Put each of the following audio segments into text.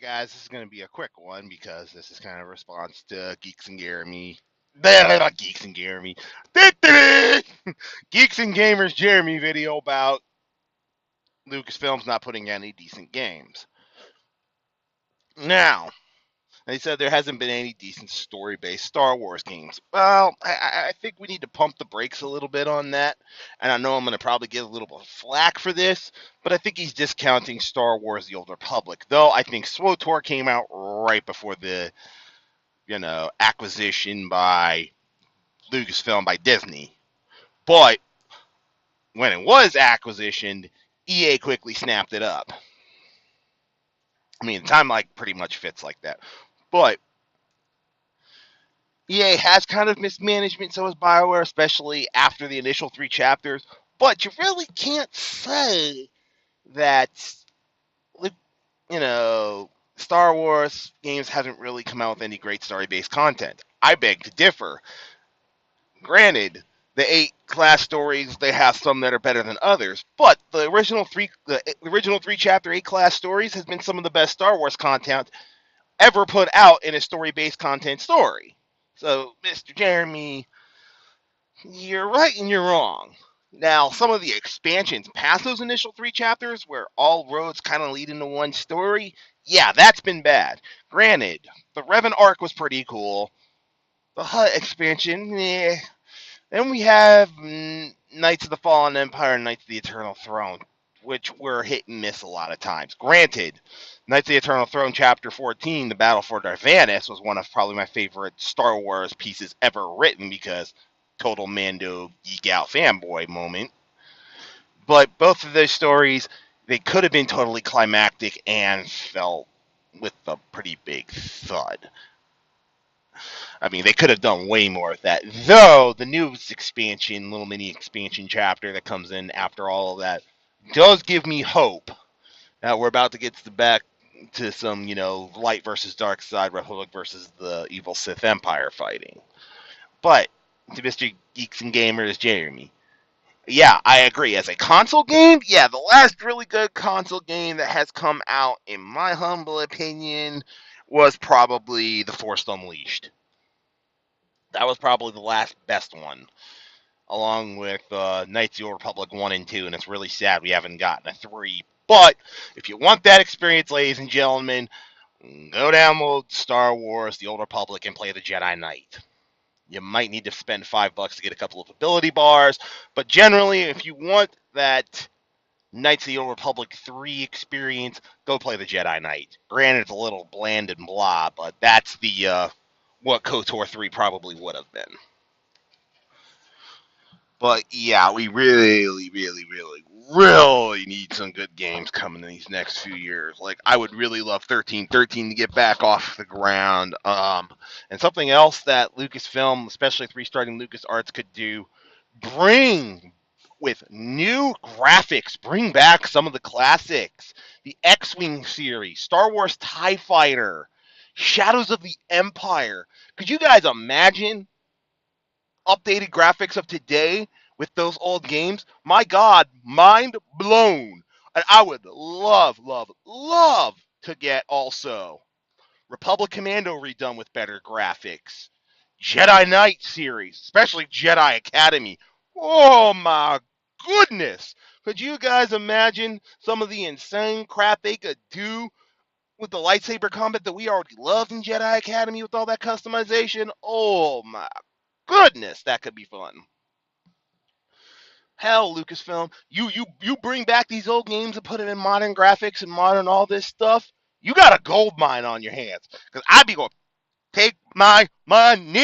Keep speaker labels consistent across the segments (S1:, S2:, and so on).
S1: guys, this is going to be a quick one because this is kind of a response to Geeks and Jeremy. Geeks and Jeremy. Geeks and Gamers Jeremy video about Lucasfilm's not putting any decent games. Now, they said there hasn't been any decent story-based Star Wars games. Well, I think we need to pump the brakes a little bit on that. And I know I'm going to probably get a little bit of flack for this, but I think he's discounting Star Wars: The Old Republic. Though I think SWTOR came out right before the acquisition by Lucasfilm by Disney. But when it was acquisitioned, EA quickly snapped it up. I mean, the timeline pretty much fits like that. But EA has kind of mismanagement, so has BioWare, especially after the initial 3 chapters. But you really can't say that, Star Wars games haven't really come out with any great story-based content. I beg to differ. Granted, the 8 class stories, they have some that are better than others, but the original 3 chapter 8 class stories has been some of the best Star Wars content ever put out in a story-based content story. So, Mr. Jeremy, you're right and you're wrong. Now, some of the expansions past those initial 3 chapters, where all roads kind of lead into one story, yeah, that's been bad. Granted, the Revan arc was pretty cool. The Hutt expansion, Then we have Knights of the Fallen Empire and Knights of the Eternal Throne, which were hit and miss a lot of times. Granted, Knights of the Eternal Throne Chapter 14, The Battle for Darvanis, was one of probably my favorite Star Wars pieces ever written because total Mando geek out fanboy moment. But both of those stories, they could have been totally climactic and fell with a pretty big thud. I mean, they could have done way more with that. Though, the newest expansion, little mini expansion chapter that comes in after all of that, does give me hope that we're about to get back to some, light versus dark side, Republic versus the evil Sith Empire fighting. But, to Mr. Geeks and Gamers, Jeremy, yeah, I agree. As a console game, yeah, the last really good console game that has come out, in my humble opinion, was probably The Force Unleashed. That was probably the last best one, along with Knights of the Old Republic 1 and 2, and it's really sad we haven't gotten a 3. But if you want that experience, ladies and gentlemen, go download Star Wars: The Old Republic and play the Jedi Knight. You might need to spend $5 to get a couple of ability bars, but generally, if you want that Knights of the Old Republic 3 experience, go play the Jedi Knight. Granted, it's a little bland and blah, but that's the what KOTOR 3 probably would have been. But yeah, we really, really, really, really need some good games coming in these next few years. Like, I would really love 1313 to get back off the ground. And something else that Lucasfilm, especially if restarting LucasArts, could do, bring with new graphics, bring back some of the classics. The X-Wing series, Star Wars TIE Fighter, Shadows of the Empire. Could you guys imagine updated graphics of today with those old games? My God, mind blown. And I would love, love, love to get also Republic Commando redone with better graphics. Jedi Knight series, especially Jedi Academy. Oh my goodness. Could you guys imagine some of the insane crap they could do with the lightsaber combat that we already loved in Jedi Academy with all that customization? Oh my goodness, that could be fun. Hell, Lucasfilm, you bring back these old games and put it in modern graphics and modern all this stuff. You got a gold mine on your hands. Because I'd be going, take my money.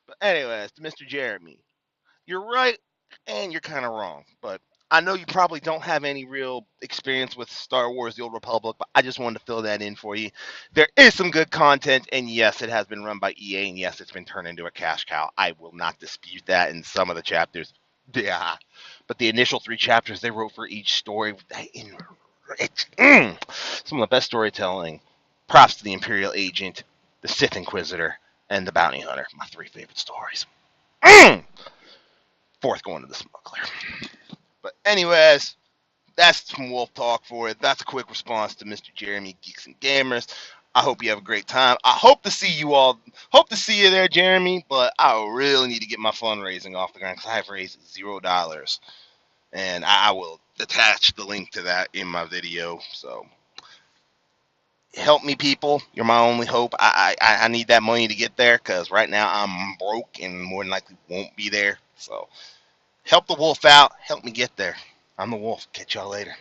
S1: But anyways, to Mr. Jeremy, you're right and you're kind of wrong. But I know you probably don't have any real experience with Star Wars: The Old Republic, but I just wanted to fill that in for you. There is some good content, and yes, it has been run by EA, and yes, it's been turned into a cash cow. I will not dispute that in some of the chapters. Yeah. But the initial 3 chapters they wrote for each story, some of the best storytelling. Props to the Imperial Agent, the Sith Inquisitor, and the Bounty Hunter. My 3 favorite stories. Fourth going to the Smuggler. But anyways, That's some Wolf Talk for it. That's a quick response to Mr. Jeremy Geeks and Gamers. I hope you have a great time. I hope to see you all. Hope to see you there, Jeremy. But I really need to get my fundraising off the ground because I've raised $0, and I will attach the link to that in my video. So help me, people. You're my only hope. I need that money to get there because right now I'm broke and more than likely won't be there. So help the wolf out. Help me get there. I'm the wolf. Catch y'all later.